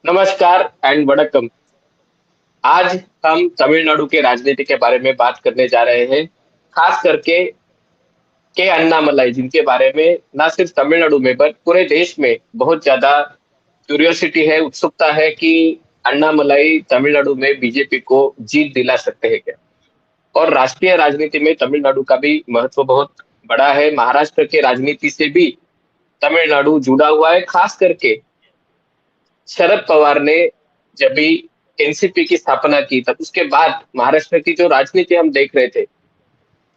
नमस्कार एंड वणक्कम। आज हम तमिलनाडु के राजनीति के बारे में बात करने जा रहे हैं। खास करके के अन्नामलाई, जिनके बारे में ना सिर्फ तमिलनाडु में पर पूरे देश में बहुत ज्यादा क्यूरियोसिटी है, उत्सुकता है कि अन्नामलाई तमिलनाडु में बीजेपी को जीत दिला सकते हैं क्या। और राष्ट्रीय राजनीति में तमिलनाडु का भी महत्व बहुत बड़ा है। महाराष्ट्र के राजनीति से भी तमिलनाडु जुड़ा हुआ है। खास करके शरद पवार ने जब भी एनसीपी की स्थापना की, तब उसके बाद महाराष्ट्र की जो राजनीति हम देख रहे थे,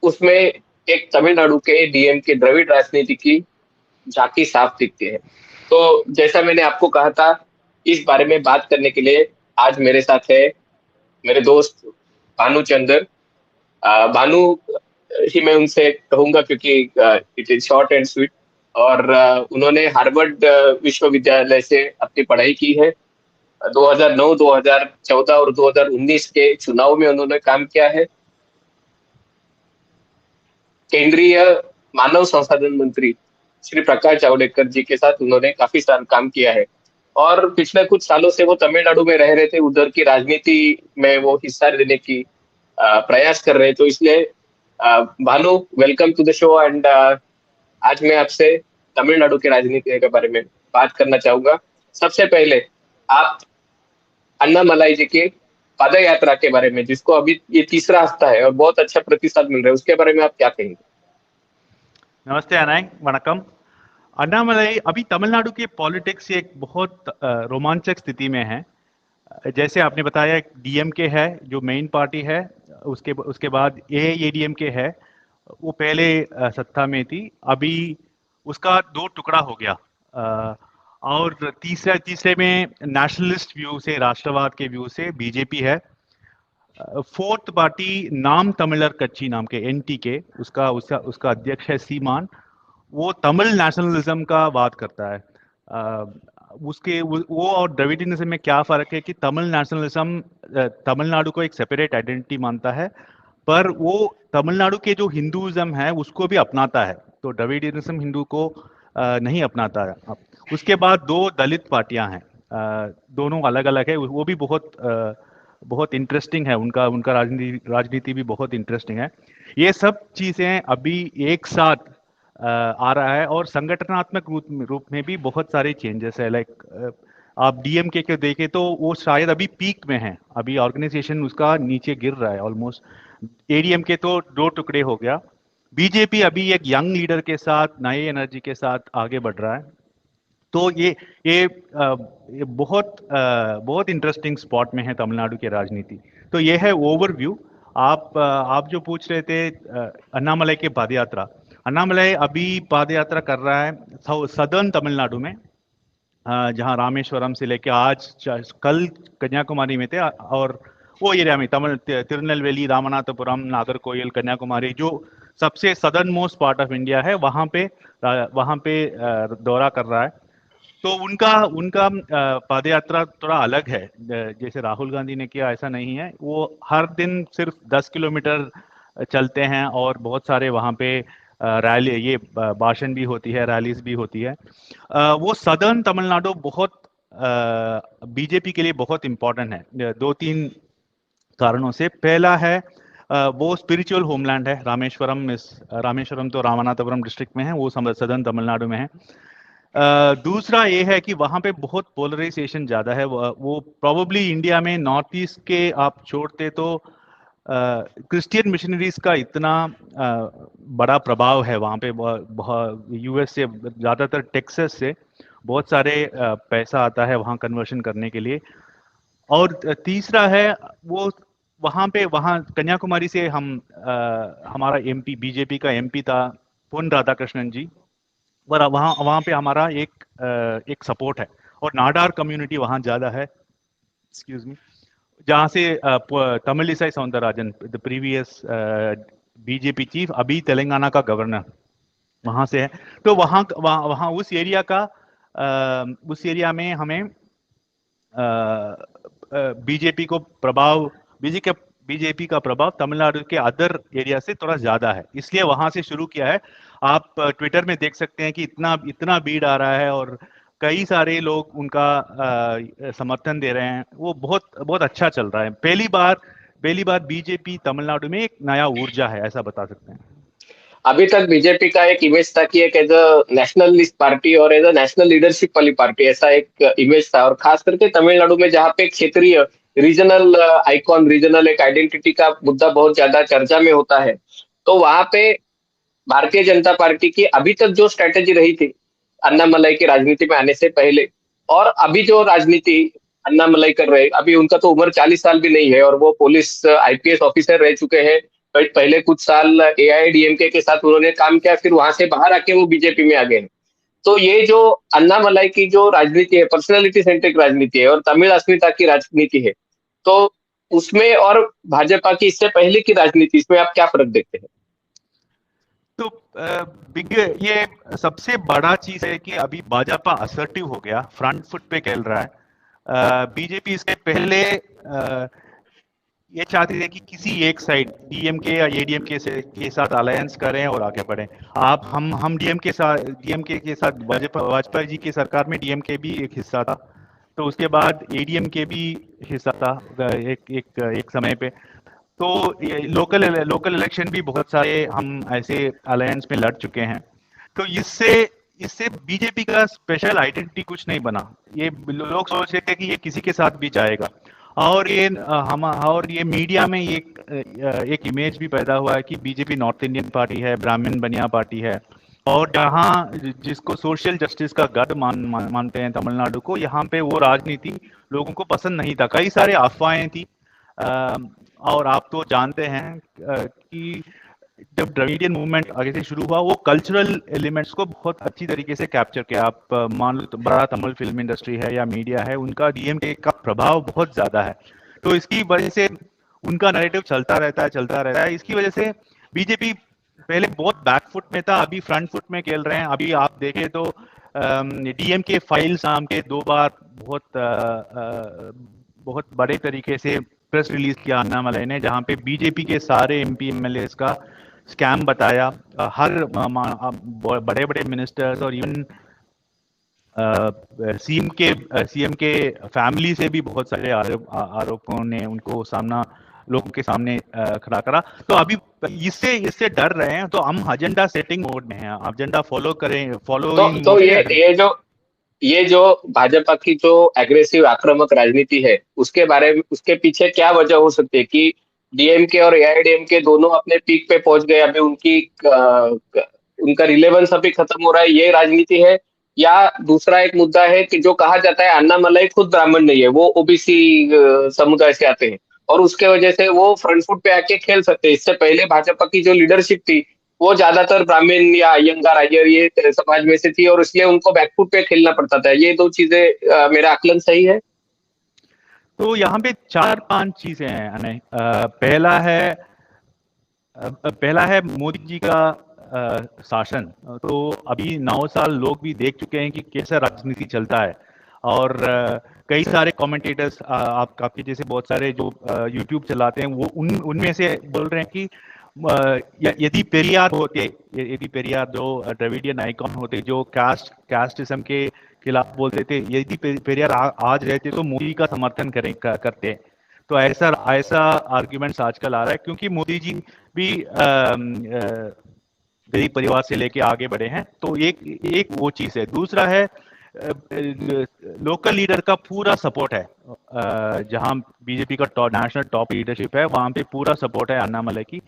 उसमें एक तमिलनाडु के डीएम के द्रविड़ राजनीति की झांकी साफ दिखती है। तो जैसा मैंने आपको कहा था, इस बारे में बात करने के लिए आज मेरे साथ है मेरे दोस्त भानु चंदर। भानु ही मैं उनसे कहूंगा, क्योंकि it is short and sweet. और उन्होंने हार्वर्ड विश्वविद्यालय से अपनी पढ़ाई की है। 2009, 2014 और 2019 के चुनाव में उन्होंने काम किया है। केंद्रीय मानव संसाधन मंत्री श्री प्रकाश जावड़ेकर जी के साथ उन्होंने काफी साल काम किया है। और पिछले कुछ सालों से वो तमिलनाडु में रह रहे थे, उधर की राजनीति में वो हिस्सा लेने की प्रयास कर रहे। तो इसलिए Bhanu, welcome to the show. And आज मैं आपसे तमिलनाडु के राजनीति के बारे में बात करना चाहूंगा। सबसे पहले आप अन्नामलाई जी की पद यात्रा के बारे में, जिसको अभी ये तीसरा हफ्ता है और बहुत अच्छा प्रतिसाद मिल रहा है, उसके बारे में आप क्या कहेंगे? नमस्ते अनायक, वणक्कम। अन्नामलाई अभी तमिलनाडु के पॉलिटिक्स एक बहुत रोमांचक स्थिति में है। जैसे आपने बताया, डीएमके है जो मेन पार्टी है, उसके उसके बाद एआईएडीएमके है, वो पहले सत्ता में थी। अभी उसका दो टुकड़ा हो गया। और तीसरे में नेशनलिस्ट व्यू से, राष्ट्रवाद के व्यू से बीजेपी है। फोर्थ पार्टी नाम तमिलर कच्ची नाम के एनटीके, उसका उसका उसका अध्यक्ष है सीमान। वो तमिल नेशनलिज्म का बात करता है। वो और द्रविडियनिज्म में क्या फर्क है कि तमिल नेशनलिज्म तमिलनाडु को एक सेपरेट आइडेंटिटी मानता है, पर वो तमिलनाडु के जो हिंदुइज्म है उसको भी अपनाता है। तो द्रविडियनिज्म हिंदू को नहीं अपनाता है। उसके बाद दो दलित पार्टियां हैं, दोनों अलग अलग है। वो भी बहुत इंटरेस्टिंग है। उनका उनका राजनीति भी बहुत इंटरेस्टिंग है। ये सब चीजें अभी एक साथ आ रहा है। और संगठनात्मक रूप में भी बहुत सारे चेंजेस है। लाइक आप डीएमके के देखें तो वो शायद अभी पीक में है, अभी ऑर्गेनाइजेशन उसका नीचे गिर रहा है ऑलमोस्ट। एडीएमके तो दो टुकड़े हो गया। बीजेपी अभी एक यंग लीडर के साथ, नए एनर्जी के साथ आगे बढ़ रहा है। तो ये बहुत इंटरेस्टिंग स्पॉट में है तमिलनाडु की राजनीति। तो ये है ओवरव्यू। आप जो पूछ रहे थे अन्नामलाई के पदयात्रा, अन्नामलाई अभी पदयात्रा कर रहा है सदर्न तमिलनाडु में, जहां रामेश्वरम से लेके कल कन्याकुमारी में थे। और वो एरिया में तिरुनेलवेली, रामनाथपुरम, नागरकोइल, कन्याकुमारी, जो सबसे southern most part of India है, वहां पे दौरा कर रहा है। तो उनका उनका पदयात्रा थोड़ा अलग है। जैसे राहुल गांधी ने किया ऐसा नहीं है। वो हर दिन सिर्फ 10 किलोमीटर चलते हैं और बहुत सारे वहां पे रैली, ये भाषण भी होती है, रैलीज भी होती है। वो सदर्न तमिलनाडु बहुत बीजेपी के लिए बहुत इंपॉर्टेंट है, दो तीन कारणों से। पहला है वो स्पिरिचुअल होमलैंड है। रामेश्वरम तो रामनाथपुरम डिस्ट्रिक्ट में है, वो सदर्न तमिलनाडु में है। दूसरा ये है कि वहां पे बहुत पोलराइजेशन ज्यादा है। वो प्रोबेबली इंडिया में नॉर्थ ईस्ट के आप छोड़ते तो क्रिश्चियन मिशनरीज का इतना बड़ा प्रभाव है वहां पे। यूएस से, ज्यादातर टेक्सास से बहुत सारे पैसा आता है वहां कन्वर्शन करने के लिए। और तीसरा है वो वहां कन्याकुमारी से हमारा एमपी, बीजेपी का एमपी था पोन राधाकृष्णन जी। वहां वहां पे हमारा एक सपोर्ट है। और नाडार कम्युनिटी वहां ज्यादा है, एक्सक्यूज मी, जहां से Tamilisai Soundararajan, the previous BJP chief, अभी तेलंगाना का गवर्नर, वहां से है। तो वहां उस एरिया में हमें बीजेपी का प्रभाव तमिलनाडु के अदर एरिया से थोड़ा ज्यादा है, इसलिए वहां से शुरू किया है। आप ट्विटर में देख सकते हैं कि इतना भीड़ आ रहा है। और कई सारे लोग उनका समर्थन दे रहे हैं, वो बहुत बहुत अच्छा चल रहा है। पहली बार बीजेपी तमिलनाडु में एक नया ऊर्जा है, ऐसा बता सकते हैं। अभी तक बीजेपी का एक इमेज था कि एक एज अ नेशनलिस्ट पार्टी और एज अ नेशनल लीडरशिप वाली पार्टी, ऐसा एक इमेज था। और खास करके तमिलनाडु में जहाँ पे क्षेत्रीय रीजनल आइकॉन, रीजनल एक आइडेंटिटी का मुद्दा बहुत ज्यादा चर्चा में होता है, तो वहां पे भारतीय जनता पार्टी की अभी तक जो स्ट्रेटेजी रही थी अन्नामलाई की राजनीति में आने से पहले, और अभी जो राजनीति अन्नामलाई कर रहे, अभी उनका तो उम्र 40 साल भी नहीं है और वो पुलिस आईपीएस ऑफिसर रह चुके हैं। पहले कुछ साल एआईडीएमके के साथ उन्होंने काम किया, फिर वहां से बाहर आके वो बीजेपी में आ गए। तो ये जो अन्नामलाई की जो राजनीति है, पर्सनैलिटी सेंट्रिक राजनीति है और तमिल अस्मिता की राजनीति है, तो उसमें और भाजपा की इससे पहले की राजनीति, इसमें आप क्या फर्क देखते हैं? तो बिग ये सबसे बड़ा चीज है कि अभी भाजपा असर्टिव हो गया, फ्रंट फुट पे खेल रहा है। बीजेपी इसके पहले ये चाहती है कि किसी एक साइड डीएमके या एडीएमके के साथ अलायंस करें और आगे बढ़ें। आप हम डीएमके के साथ वाजपेयी जी की सरकार में डीएमके भी एक हिस्सा था, तो उसके बाद एडीएमके भी हिस्सा था एक समय पे। तो लोकल इलेक्शन भी बहुत सारे हम ऐसे अलायंस में लड़ चुके हैं। तो इससे इससे बीजेपी का स्पेशल आइडेंटिटी कुछ नहीं बना। ये लोग सोच रहे थे कि ये किसी के साथ भी जाएगा, और ये मीडिया में एक इमेज भी पैदा हुआ है कि बीजेपी नॉर्थ इंडियन पार्टी है, ब्राह्मण बनिया पार्टी है, और जहाँ जिसको सोशल जस्टिस का गढ़ मानते हैं तमिलनाडु को, यहाँ पे वो राजनीति लोगों को पसंद नहीं था। कई सारे अफवाहें थी, और आप तो जानते हैं कि जब द्रविडियन मूवमेंट आगे से शुरू हुआ, वो कल्चरल एलिमेंट्स को बहुत अच्छी तरीके से कैप्चर किया। आप मान लो, बड़ा तमिल फिल्म इंडस्ट्री है या मीडिया है, उनका डीएमके का प्रभाव बहुत ज्यादा है। तो इसकी वजह से उनका नैरेटिव चलता रहता है। इसकी वजह से बीजेपी पहले बहुत बैकफुट में था, अभी फ्रंट फुट में खेल रहे हैं। अभी आप देखें तो डीएमके फाइल्स नाम के 2 बार बहुत बड़े तरीके से प्रेस रिलीज किया अन्नामलाई ने, जहां पे बीजेपी के सारे एमपी एमएलए का स्कैम बताया। हर बड़े बड़े मिनिस्टर्स और इवन सीएम के फैमिली से भी बहुत सारे आरोपों ने उनको लोगों के सामने खड़ा करा। तो अभी इससे डर रहे हैं, तो हम एजेंडा सेटिंग मोड में हैं, एजेंडा फॉलोइंग तो ये जो भाजपा की जो एग्रेसिव आक्रामक राजनीति है, उसके बारे में, उसके पीछे क्या वजह हो सकती है कि डीएमके और एआईडीएमके दोनों अपने पीक पे पहुंच गए, अभी उनका रिलेवेंस अभी खत्म हो रहा है, ये राजनीति है? या दूसरा एक मुद्दा है कि जो कहा जाता है अन्नामलाई खुद ब्राह्मण नहीं है, वो ओबीसी समुदाय से आते हैं और उसके वजह से वो फ्रंट फुट पे आके खेल सकते हैं। इससे पहले भाजपा की जो लीडरशिप थी वो ज्यादातर ब्राह्मण या अयंगार आर्य ये समाज में से थी और इसलिए उनको बैकफुट पे खेलना पड़ता था। ये 2 चीजें, मेरा आकलन सही है? तो यहाँ पे 4-5 चीजें हैं। पहला है मोदी जी का शासन। तो अभी 9 साल लोग भी देख चुके हैं कि कैसा राजनीति चलता है, और कई सारे कमेंटेटर्स, आपके जैसे बहुत सारे जो यूट्यूब चलाते हैं, वो उनमें से बोल रहे हैं कि यदि पेरियार जो द्रविडियन आइकॉन होते, जो कास्टिज्म के खिलाफ बोलते थे, यदि पेरियार आज रहते तो मोदी का समर्थन करते। तो ऐसा आर्ग्यूमेंट्स आजकल आ रहा है, क्योंकि मोदी जी भी गरीब परिवार से लेके आगे बढ़े हैं। तो एक वो चीज है। दूसरा है, लोकल लीडर का पूरा सपोर्ट है। जहां बीजेपी का नेशनल टॉप लीडरशिप है, वहां पे पूरा सपोर्ट है अन्नामलाई की।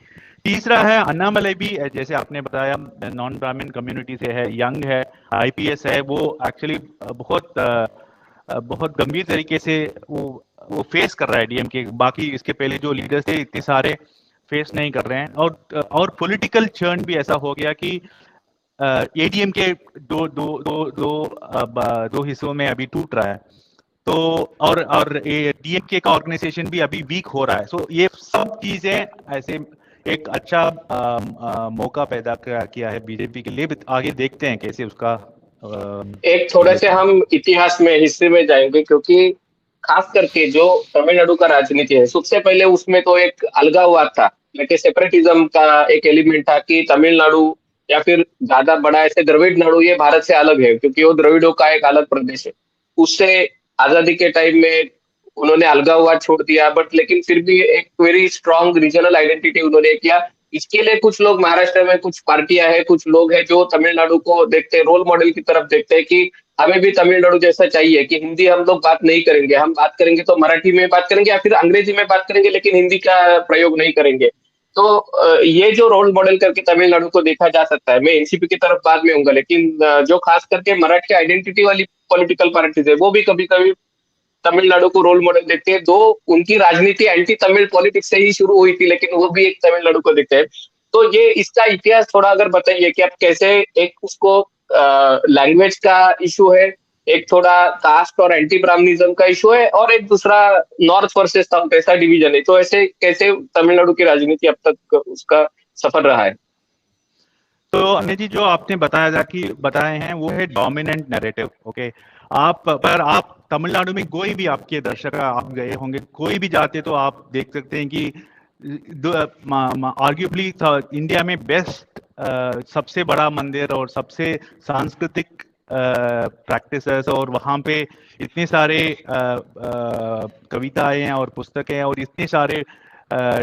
तीसरा है, अन्नामलाई भी जैसे आपने बताया नॉन ब्राह्मण कम्युनिटी से है, यंग है, आईपीएस है। वो एक्चुअली बहुत गंभीर तरीके से वो फेस कर रहा है डीएमके। बाकी इसके पहले जो लीडर्स थे इतने सारे फेस नहीं कर रहे हैं। और पॉलिटिकल चर्न भी ऐसा हो गया कि एडीएम के दो हिस्सों में अभी टूट रहा है। तो और डीएमके का ऑर्गेनाइजेशन भी अभी वीक हो रहा है। सो ये सब चीजें ऐसे एक अच्छा मौका पैदा किया है बीजेपी के लिए। आगे देखते हैं कैसे उसका एक थोड़े से हम इतिहास में, हिस्ट्री में जाएंगे, क्योंकि खास करके जो तमिलनाडु का राजनीति है, सबसे पहले उसमें तो एक अलगाववाद था, लेकिन सेपरेटिज्म का एक एलिमेंट था कि तमिलनाडु या फिर ज्यादा बड़ा ऐसे द्रविड़ नाडु, ये भारत से अलग है क्योंकि वो द्रविड़ों का एक अलग प्रदेश है। उससे आजादी के टाइम में उन्होंने अलगाववाद छोड़ दिया, बट लेकिन फिर भी एक वेरी स्ट्रांग रीजनल आइडेंटिटी उन्होंने किया। इसके लिए कुछ लोग महाराष्ट्र में, कुछ पार्टियां हैं, कुछ लोग हैं जो तमिलनाडु को देखते हैं, रोल मॉडल की तरफ देखते हैं कि हमें भी तमिलनाडु जैसा चाहिए, कि हिंदी हम लोग बात नहीं करेंगे, हम बात करेंगे तो मराठी में बात करेंगे या फिर अंग्रेजी में बात करेंगे, लेकिन हिंदी का प्रयोग नहीं करेंगे। तो ये जो रोल मॉडल करके तमिलनाडु को देखा जा सकता है। मैं एनसीपी की तरफ बाद में हूंगा, लेकिन जो खास करके मराठी आइडेंटिटी वाली पॉलिटिकल पार्टीज है वो भी कभी कभी तमिलनाडु को रोल मॉडल देखते हैं। दो उनकी राजनीति एंटी तमिल पॉलिटिक्स से ही शुरू हुई थी, लेकिन वो भी एक तमिलनाडु को देखते हैं। तो ये इसका इतिहास थोड़ा अगर बताइए कि आप कैसे, एक उसको लैंग्वेज का इशू है, एक थोड़ा कास्ट और एंटी ब्राह्मणिज्म का इशू है, और एक दूसरा नॉर्थ वर्सेस साउथ ऐसा डिवीजन है। तो ऐसे कैसे तमिलनाडु की राजनीति अब तक उसका सफर रहा है? तो अनिल जी, जो आपने बताए हैं वो है डोमिनेंट नैरेटिव। ओके, आप तमिलनाडु में कोई भी, आपके दर्शक आप गए होंगे, कोई भी जाते तो आप देख सकते हैं कि आर्ग्यूबली इंडिया में बेस्ट सबसे बड़ा मंदिर और सबसे सांस्कृतिक प्रैक्टिसेस, और वहाँ पे इतने सारे कविताएं और पुस्तकें और इतने सारे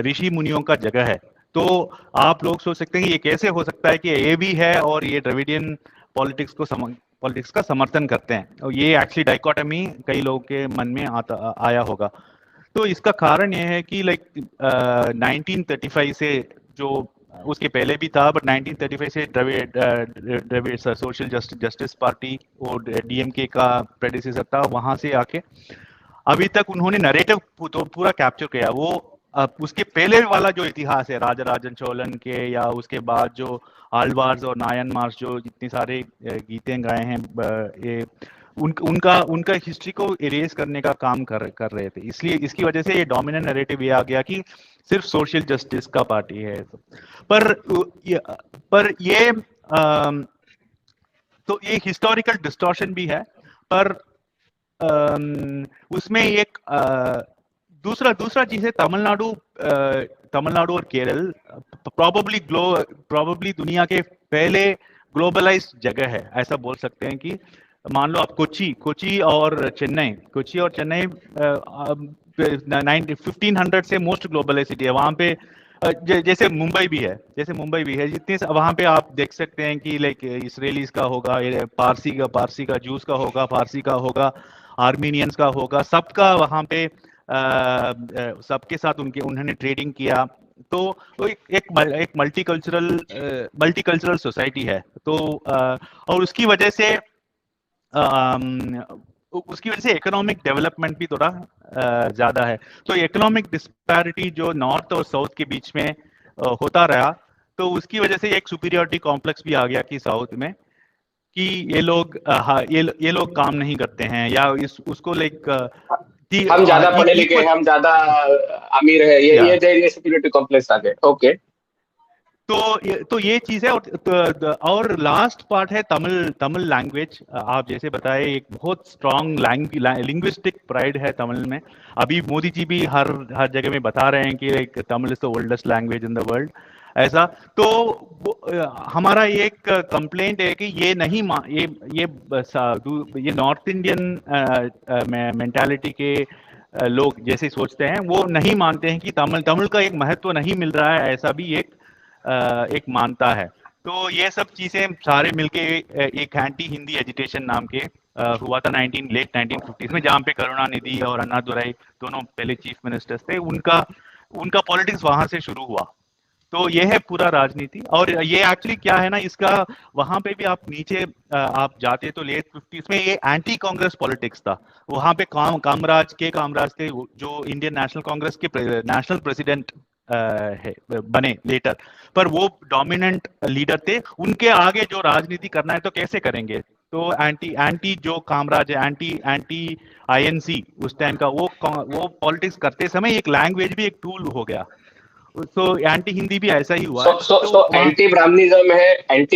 ऋषि मुनियों का जगह है। तो आप लोग सोच सकते हैं कि ये कैसे हो सकता है कि ये भी है और ये द्रविडियन पॉलिटिक्स का समर्थन करते हैं, और ये एक्चुअली डाइकोटमी कई लोगों के मन में आया होगा। तो इसका कारण ये है कि 1935 से, जो उसके पहले भी था, बट 1935 से द्रविड़ सोशल जस्टिस पार्टी और डीएमके का प्रेडिसेसर था, वहां से आके अभी तक उन्होंने नरेटिव तो पूरा कैप्चर किया। वो उसके पहले वाला जो इतिहास है राजराजन चोलन के, या उसके बाद जो आलवार्स और नायनमार्स जो जितने सारे गीतें गाए हैं, ये उनका हिस्ट्री को इरेज करने का काम कर रहे थे। इसलिए इसकी वजह से ये डोमिनेंट नैरेटिव ये आ गया कि सिर्फ सोशल जस्टिस का पार्टी है। पर ये तो ये हिस्टोरिकल डिस्टॉर्शन भी है, पर उसमें एक दूसरा चीज है, तमिलनाडु और केरल प्रॉबली दुनिया के पहले ग्लोबलाइज्ड जगह है, ऐसा बोल सकते हैं। कि मान लो आप कोची और चेन्नई 1500 से मोस्ट ग्लोबलाइज्ड सिटी है। वहां पे जैसे मुंबई भी है, जितने वहां पे आप देख सकते हैं कि इसराइलीज का होगा, पारसी का जूस का होगा, फारसी का होगा, आर्मीनियंस का होगा, सबका वहां पे सबके साथ उन्होंने ट्रेडिंग किया। तो एक मल्टीकल्चरल सोसाइटी है। तो और उसकी वजह से इकोनॉमिक डेवलपमेंट भी थोड़ा ज्यादा है। तो इकोनॉमिक डिस्पैरिटी जो नॉर्थ और साउथ के बीच में होता रहा, तो उसकी वजह से एक सुपीरियरिटी कॉम्प्लेक्स भी आ गया कि साउथ में, कि ये लोग काम नहीं करते हैं, या उसको हम ज्यादा पढ़े लिखे हैं, हम ज्यादा अमीर है, ये सुपीरियरिटी कॉम्प्लेक्स आ गए। ओके, तो ये चीज है। और लास्ट पार्ट है तमिल लैंग्वेज। आप जैसे बताए, एक बहुत स्ट्रॉन्ग लिंग्विस्टिक प्राइड है तमिल में। अभी मोदी जी भी हर जगह में बता रहे हैं कि Tamil is the oldest language in the world, ऐसा। तो हमारा एक कंप्लेंट है कि ये नहीं ये नॉर्थ इंडियन मेंटालिटी के लोग जैसे सोचते हैं, वो नहीं मानते हैं कि तमिल का एक महत्व नहीं मिल रहा है, ऐसा भी एक मानता है। तो ये सब चीजें सारे मिलके एक एंटी हिंदी एजिटेशन नाम के हुआ था लेट 1950s में, जहाँ पे करुणानिधि और अन्नादुराई दोनों पहले चीफ मिनिस्टर्स थे। उनका पॉलिटिक्स वहां से शुरू हुआ। तो ये है पूरा राजनीति। और ये एक्चुअली क्या है ना, इसका वहां पे भी आप नीचे आप जाते तो लेट 50s में ये एंटी कांग्रेस पॉलिटिक्स था। वहां पे कामराज थे, जो इंडियन नेशनल कांग्रेस के नेशनल प्रेसिडेंट बने लेटर, पर वो डोमिनेंट लीडर थे। उनके आगे जो राजनीति करना है तो कैसे करेंगे? तो एंटी जो कामराज है, एंटी आईएनसी उस टाइम का, वो पॉलिटिक्स करते समय एक लैंग्वेज भी एक टूल हो गया। तो एंटी हिंदी भी ऐसा ही हुआ। एंटी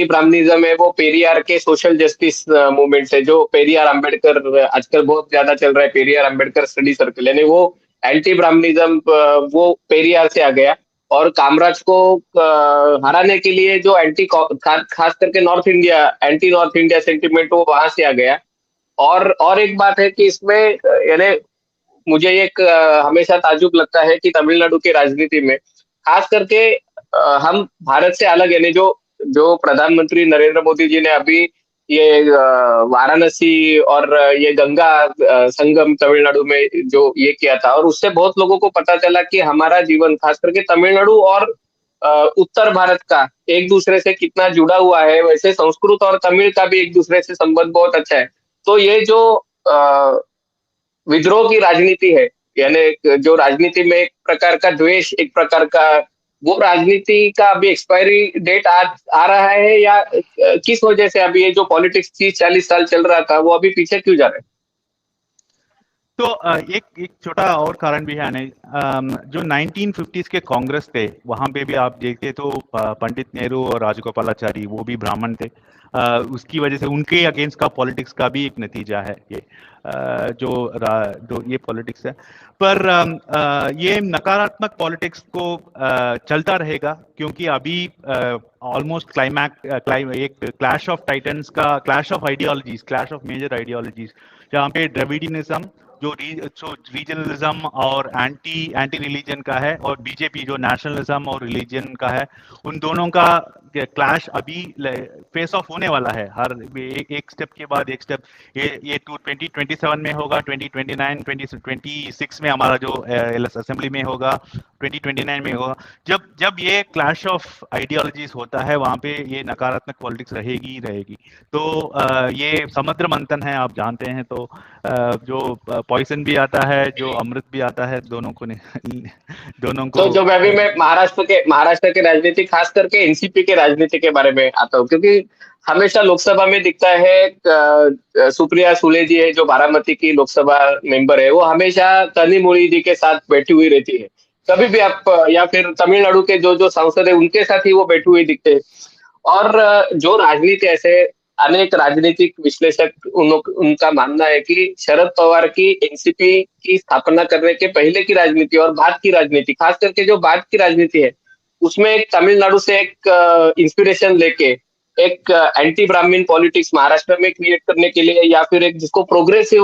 ब्राह्मणिज्म है वो पेरियार के सोशल जस्टिस मूवमेंट से, जो पेरियार अंबेडकर आजकल बहुत ज्यादा चल रहा है, पेरियार अंबेडकर स्टडी सर्कल, यानी वो एंटी ब्राह्मणिज्म वो पेरियार से आ गया। और कामराज को हराने के लिए जो खास करके north India, anti north India sentiment वो वहां से आ गया। और एक बात है कि इसमें यानी मुझे एक हमेशा ताज्जुब लगता है कि तमिलनाडु की राजनीति में खास करके हम भारत से अलग, यानी जो जो प्रधानमंत्री नरेंद्र मोदी जी ने अभी ये वाराणसी और ये गंगा संगम तमिलनाडु में जो ये किया था, और उससे बहुत लोगों को पता चला कि हमारा जीवन खास करके तमिलनाडु और उत्तर भारत का एक दूसरे से कितना जुड़ा हुआ है। वैसे संस्कृत और तमिल का भी एक दूसरे से संबंध बहुत अच्छा है। तो ये जो विद्रोह की राजनीति है, यानी जो राजनीति में एक प्रकार का द्वेष, एक प्रकार का, वो राजनीति का अभी एक्सपायरी डेट आ रहा है, या किस वजह से अभी ये जो पॉलिटिक्स 30-40 साल चल रहा था वो अभी पीछे क्यों जा रहा है? तो एक एक छोटा और कारण भी है नहीं, जो 1950s के कांग्रेस थे वहां पे भी आप देखते तो पंडित नेहरू और राजगोपालाचारी वो भी ब्राह्मण थे। उसकी वजह से उनके अगेंस्ट का पॉलिटिक्स का भी एक नतीजा है ये, जो ये पॉलिटिक्स है। पर ये नकारात्मक पॉलिटिक्स को चलता रहेगा, क्योंकि अभी ऑलमोस्ट एक क्लैश ऑफ टाइटन्स का, clash of ideologies, clash of major ideologies, जहाँ पे द्रविडियनिज्म जो रीजनलिज्म और एंटी रिलीजन का है, और बीजेपी जो नेशनलिज्म और रिलीजन का है, उन दोनों का क्लैश अभी फेस ऑफ होने वाला है। हर एक स्टेप के बाद एक स्टेप, ये 2027 में होगा, 2029 2026 में हमारा जो असेंबली में होगा, 2029 में होगा। जब ये क्लैश ऑफ आइडियोलॉजीज होता है वहां पे ये नकारात्मक पॉलिटिक्स रहेगी ही रहेगी। तो ये समुद्र मंथन है, आप जानते हैं। तो जो पॉइजन भी आता है, जो अमृत भी आता है, दोनों को तो जो मैं महाराष्ट्र के राजनीति, खास करके एनसीपी के राजनीति के बारे में आता हूँ, क्योंकि हमेशा लोकसभा में दिखता है सुप्रिया सुले जी है जो बारामती की लोकसभा मेंबर है, वो हमेशा तनिमोली जी के साथ बैठी हुई रहती है। कभी भी आप या फिर तमिलनाडु के जो जो सांसद है उनके साथ ही वो बैठी हुई दिखते हैं। और जो राजनीति, ऐसे अनेक राजनीतिक विश्लेषक उनका मानना है कि शरद पवार की एनसीपी की स्थापना करने के पहले की राजनीति और बाद की राजनीति, खास करके जो बाद की राजनीति है, उसमें एक तमिलनाडु से एक इंस्पिरेशन लेके एक एंटी ब्राह्मण पॉलिटिक्स महाराष्ट्र में क्रिएट करने के लिए, या फिर एक जिसको प्रोग्रेसिव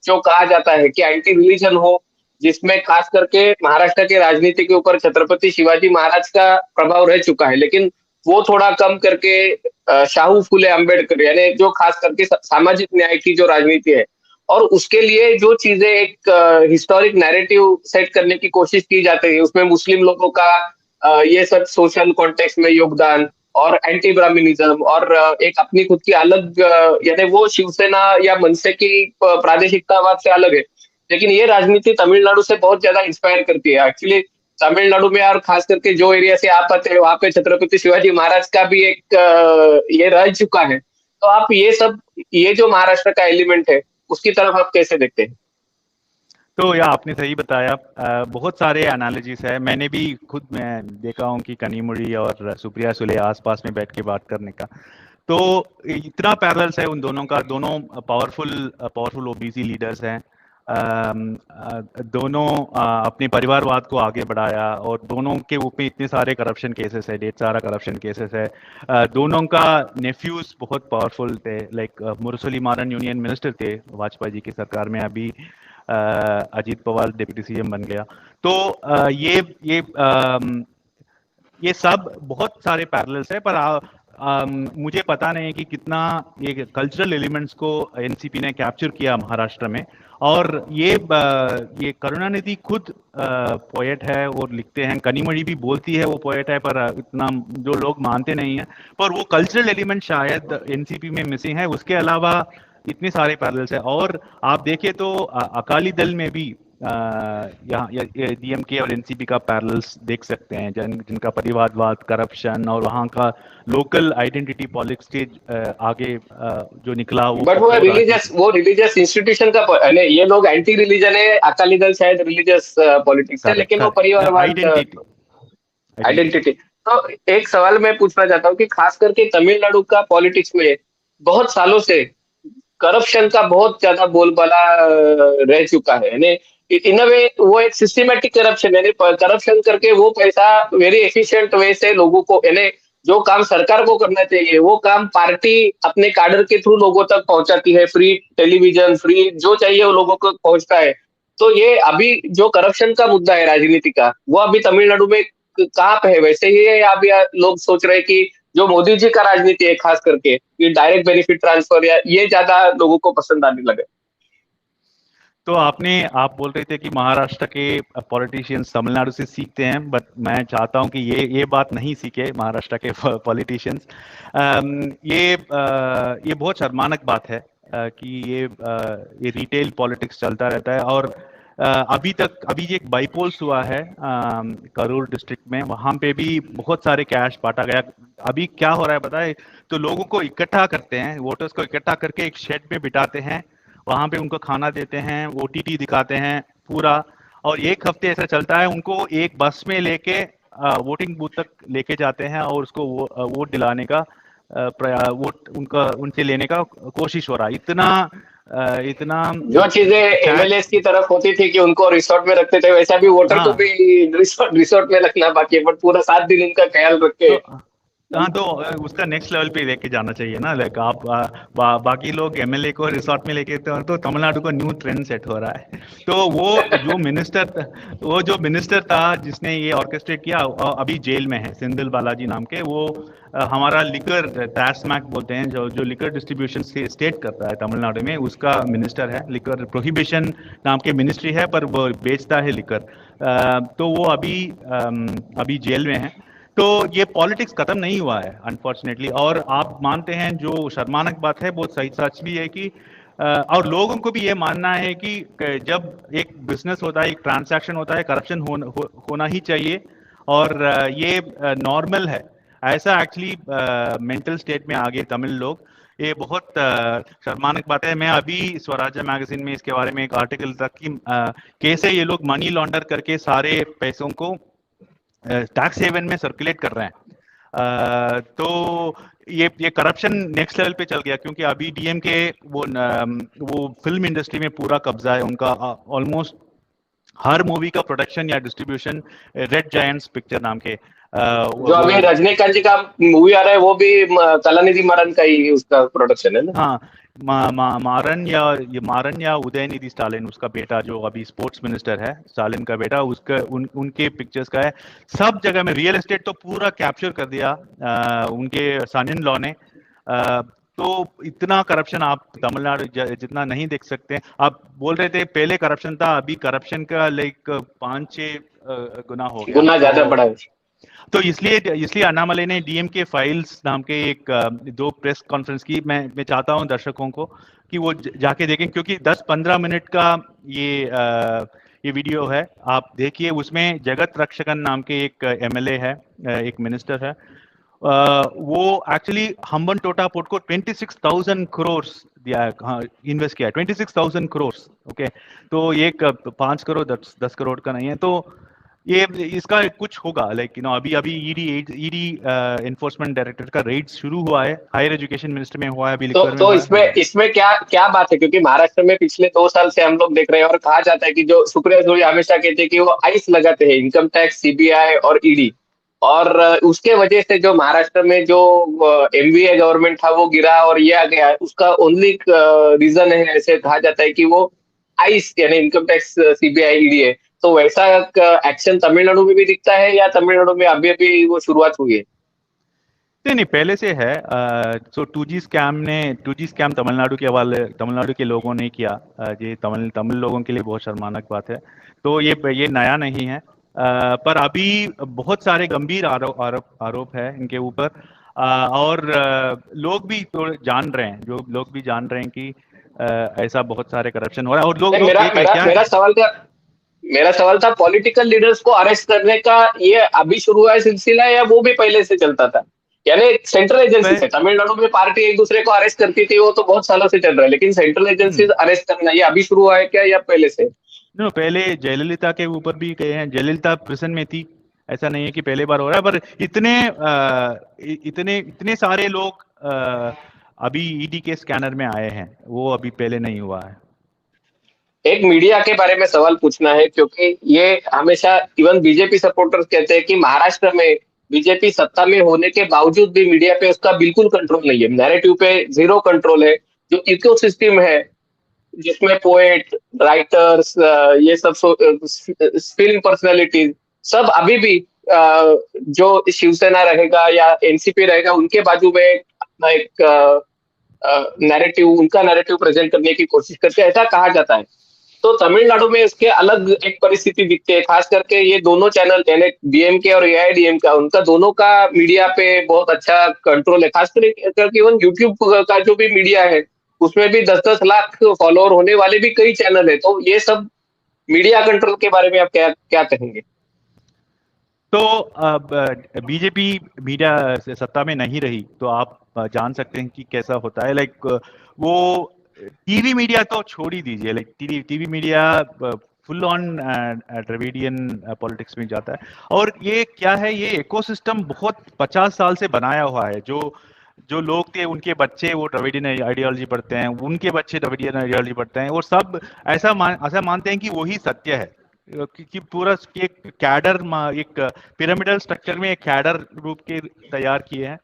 जो कहा जाता है कि एंटी रिलीजन हो, जिसमें खास करके महाराष्ट्र के राजनीति के ऊपर छत्रपति शिवाजी महाराज का प्रभाव रह चुका है, लेकिन वो थोड़ा कम करके शाहू फुले अम्बेडकर, यानी जो खास करके सामाजिक न्याय की जो राजनीति है, और उसके लिए जो चीजें एक हिस्टोरिक नैरेटिव सेट करने की कोशिश की जाती है, उसमें मुस्लिम लोगों का ये सब सोशल कॉन्टेक्स्ट में योगदान, और एंटी ब्राह्मणिज्म, और एक अपनी खुद की अलग, यानी वो शिवसेना या मनसे की प्रादेशिकतावाद से अलग है। लेकिन ये राजनीति तमिलनाडु से बहुत ज्यादा इंस्पायर करती है एक्चुअली। तमिलनाडु में, और खास करके जो एरिया से आप आते हैं, वहां पे छत्रपति शिवाजी महाराज का भी एक ये रह चुका है। तो आप ये जो महाराष्ट्र का एलिमेंट है उसकी तरफ आप कैसे देखते हैं? तो या आपने सही बताया, बहुत सारे एनालिसिस है। मैंने भी खुद मैं देखा हूँ कि कनिमोझी और सुप्रिया सुले आसपास में बैठ के बात करने का, तो इतना पैरेलल्स है उन दोनों का। दोनों पावरफुल ओबीसी लीडर्स हैं। दोनों अपने परिवारवाद को आगे बढ़ाया, और दोनों के ऊपर इतने सारे करप्शन केसेस है, ढेर सारा करप्शन केसेस है। दोनों का नेफ्यूज बहुत पावरफुल थे, लाइक मुरसोली मारन यूनियन मिनिस्टर थे वाजपेयी जी की सरकार में, अभी अजीत पवार डिप्टी सीएम बन गया। तो ये सब बहुत सारे पैरेलल्स है, पर मुझे पता नहीं कि कितना ये कल्चरल एलिमेंट्स को एनसीपी ने कैप्चर किया महाराष्ट्र में। और ये करुणानिधि खुद पोएट है और लिखते हैं, कनिमोझी भी बोलती है वो पोएट है, पर इतना जो लोग मानते नहीं है। पर वो कल्चरल एलिमेंट शायद एनसीपी में मिसिंग है। उसके अलावा इतने सारे पैरेलल्स है। और आप देखिए तो अकाली दल में भी यहाँ डीएमके और एनसीपी का पैरेलल्स देख सकते हैं, जिनका परिवारवाद, करप्शन और वहाँ का लोकल आइडेंटिटी पॉलिटिक्स के आगे जो निकला वो। बट वो रिलीजियस इंस्टीट्यूशन का, ये लोग एंटी रिलीजन है, अकाली दल शायद रिलीजियस पॉलिटिक्स है, लेकिन वो परिवारवाद, आइडेंटिटी। तो एक सवाल मैं पूछना चाहता हूँ कि खास करके तमिलनाडु का पॉलिटिक्स में बहुत सालों से करप्शन का बहुत ज्यादा बोलबाला रह चुका है, यानी इन अ वे वो एक सिस्टमेटिक करप्शन है, करप्शन करके वो पैसा वेरी एफिशिएंट वे से लोगों को, यानी जो काम सरकार को करना चाहिए वो काम पार्टी अपने काडर के थ्रू लोगों तक पहुंचाती है, फ्री टेलीविजन, फ्री जो चाहिए वो लोगों को पहुंचता है। तो ये अभी जो करप्शन का मुद्दा है राजनीति का, वो अभी तमिलनाडु में कहाँ पे है? वैसे ही है, अभी लोग सोच रहे हैं कि जो मोदी जी का राजनीति है खास करके, ये डायरेक्ट बेनिफिट ट्रांसफर या ये ज्यादा लोगों को पसंद आने लगे। तो आप बोल रहे थे कि महाराष्ट्र के पॉलिटिशियंस तमिलनाडु से सीखते हैं, बट मैं चाहता हूं कि ये बात नहीं सीखे महाराष्ट्र के पॉलिटिशियंस। ये बहुत शर्मानक बात है कि ये रिटेल पॉलिटिक्स चलता रहता है। और अभी एक बाईपोल्स हुआ है करूर डिस्ट्रिक्ट में, वहां पे भी बहुत सारे कैश बांटा गया। अभी क्या हो रहा है पता है? तो लोगों को इकट्ठा करते हैं, वोटर्स को इकट्ठा करके एक शेड में बिठाते हैं, वहां पे उनको खाना देते हैं, ओटीटी दिखाते हैं पूरा, और एक हफ्ते ऐसा चलता है। उनको एक बस में लेके वोटिंग बूथ तक लेके जाते हैं और उसको वोट दिलाने का वोट उनसे लेने का कोशिश हो रहा है। इतना जो चीजें एमएलएस की तरफ होती थी कि उनको रिसोर्ट में रखते थे, वैसा भी वोटर को भी रिसोर्ट में रखना बाकी है, बट पूरा 7 दिन उनका ख्याल रख के। हाँ, तो उसका नेक्स्ट लेवल पे लेके जाना चाहिए ना। लाइक आप बाकी लोग एमएलए को रिसोर्ट में लेके, तो तमिलनाडु को न्यू ट्रेंड सेट हो रहा है। तो वो जो मिनिस्टर था जिसने ये ऑर्केस्ट्रेट किया, अभी जेल में है, सिंधिल बालाजी नाम के। वो हमारा लिकर टैक्समैक बोलते हैं, जो लिकर डिस्ट्रीब्यूशन से स्टेट करता है तमिलनाडु में, उसका मिनिस्टर है। लिकर प्रोहिबिशन नाम के मिनिस्ट्री है, पर वो बेचता है लिकर। तो वो अभी जेल में है। तो ये पॉलिटिक्स खत्म नहीं हुआ है अनफॉर्चुनेटली। और आप मानते हैं, जो शर्मानक बात है, बहुत सही सच भी है कि और लोगों को भी ये मानना है कि जब एक बिजनेस होता है, एक ट्रांसैक्शन होता है, करप्शन होना ही चाहिए, और ये नॉर्मल है। ऐसा एक्चुअली मेंटल स्टेट में आ गए तमिल लोग। ये बहुत शर्मानक बात है। मैं अभी स्वराज्य मैगजीन में इसके बारे में एक आर्टिकल तक कि कैसे ये लोग मनी लॉन्डर करके सारे पैसों को टैक्स हेवन में सर्कुलेट कर रहे हैं। तो ये करप्शन नेक्स्ट लेवल पे चल गया, क्योंकि अभी डीएम के वो फिल्म इंडस्ट्री में पूरा कब्जा है उनका। ऑलमोस्ट हर मूवी का प्रोडक्शन या डिस्ट्रीब्यूशन रेड जायंट्स पिक्चर नाम के जो अभी रजनीकांत जी का मूवी आ रहा है, वो भी कलानिधि मारन का ही उसका प्रोडक्शन है ना। हाँ, मारन या उदयनिधि स्टालिन, उसका बेटा जो अभी स्पोर्ट्स मिनिस्टर है, स्टालिन का बेटा, उसका उनके पिक्चर्स का है। सब जगह में रियल एस्टेट तो पूरा कैप्चर कर दिया उनके सन इन लॉ ने। तो इतना करप्शन आप तमिलनाडु जितना नहीं देख सकते। आप बोल रहे थे पहले करप्शन था, अभी करप्शन का लाइक 5-6 गुना हो गया, गुना ज्यादा बढ़ा है। तो इसलिए अन्नामलई ने डीएमके फाइल्स नाम के एक 2 प्रेस कॉन्फ्रेंस की। मैं चाहता हूं दर्शकों को कि वो जाके देखें, क्योंकि 10-15 मिनट का ये वीडियो है, आप देखिए। उसमें जगत रक्षकन नाम के एक एमएलए है, एक मिनिस्टर है। वो एक्चुअली हम्बन टोटा पोर्ट को 26,000 करोड़ दिया है, हाँ, इन्वेस्ट किया है 26,000 करोड़। ओके, तो ये 5 करोड़ 10 करोड़ का नहीं है। तो ये इसका कुछ होगा, लाइक अभी ईडी एनफोर्समेंट डायरेक्टर का रेड शुरू हुआ है, हायर एजुकेशन मिनिस्टर में हुआ है अभी। तो इसमें क्या बात है? क्योंकि महाराष्ट्र में पिछले 2 साल से हम लोग देख रहे हैं, और कहा जाता है कि जो सुप्रिया सुले हमेशा कहते हैं कि वो आइस लगाते हैं इनकम टैक्स, सीबीआई और ईडी, और उसके वजह से जो महाराष्ट्र में जो एमवीए गवर्नमेंट था वो गिरा और ये आ गया। उसका ओनली रीजन है, ऐसे कहा जाता है कि वो आइस यानी इनकम टैक्स, सीबीआई, ईडी है। तो वैसा एक्शन तमिलनाडु में भी दिखता है, या तमिलनाडु में अभी अभी वो शुरुआत हुई है? नहीं, पहले से है। सो 2G स्कैम तमिलनाडु के लोगों ने किया। ये तमिल लोगों के लिए बहुत शर्मानक बात है। तो ये नया नहीं है, पर अभी बहुत सारे गंभीर आरोप है इनके ऊपर। और लोग भी तो जान रहे हैं, जो लोग भी जान रहे हैं कि ऐसा बहुत सारे करप्शन हो रहा है। और लोग मेरा सवाल था पॉलिटिकल लीडर्स को अरेस्ट करने का, ये अभी शुरू हुआ है सिलसिला, या वो भी पहले से चलता था? यानी सेंट्रल एजेंसी से तमिलनाडु में पार्टी एक दूसरे को अरेस्ट करती थी, वो तो बहुत सालों से चल रहा है, लेकिन सेंट्रल एजेंसी अरेस्ट करना ये अभी शुरू हुआ है क्या, या पहले से? पहले जयललिता के ऊपर भी गए हैं। जयललिता प्रिजन में थी, ऐसा नहीं है कि पहले बार हो रहा है। पर इतने सारे लोग अभी ईडी के स्कैनर में आए हैं, वो अभी पहले नहीं हुआ है। एक मीडिया के बारे में सवाल पूछना है, क्योंकि ये हमेशा इवन बीजेपी सपोर्टर्स कहते हैं कि महाराष्ट्र में बीजेपी सत्ता में होने के बावजूद भी मीडिया पे उसका बिल्कुल कंट्रोल नहीं है, नैरेटिव पे जीरो कंट्रोल है। जो इकोसिस्टम है जिसमें पोएट, राइटर्स, ये सब फिल्म पर्सनालिटीज सब अभी भी जो शिवसेना रहेगा या एनसीपी रहेगा उनके बाजू में अपना एक नैरेटिव, उनका नैरेटिव प्रेजेंट करने की कोशिश करते हैं, ऐसा कहा जाता है। तो तमिलनाडु में इसके अलग एक परिस्थिति दिखती है, खास करके ये दोनों चैनल यानी डीएमके और एआईडीएम का, उनका दोनों का मीडिया पे बहुत अच्छा कंट्रोल है। खास करके इवन यूट्यूब का जो भी मीडिया है उसमें भी 10-10 लाख फॉलोअर होने वाले भी कई चैनल है। तो ये सब मीडिया कंट्रोल के बारे में आप क्या क्या कहेंगे? तो अब बीजेपी मीडिया सत्ता में नहीं रही तो आप जान सकते हैं कि कैसा होता है। लाइक वो टीवी मीडिया तो छोड़ ही दीजिए, like TV media full on Dravidian politics में जाता है। और ये क्या है, ये इकोसिस्टम बहुत 50 साल से बनाया हुआ है। जो लोग थे उनके बच्चे वो द्रविडियन आइडियोलॉजी पढ़ते हैं, उनके बच्चे द्रविडियन आइडियोलॉजी पढ़ते हैं, और सब ऐसा मानते हैं कि वही सत्य है। कि पूरा एक कैडर, एक पिरामिडल स्ट्रक्चर में एक कैडर रूप के तैयार किए हैं।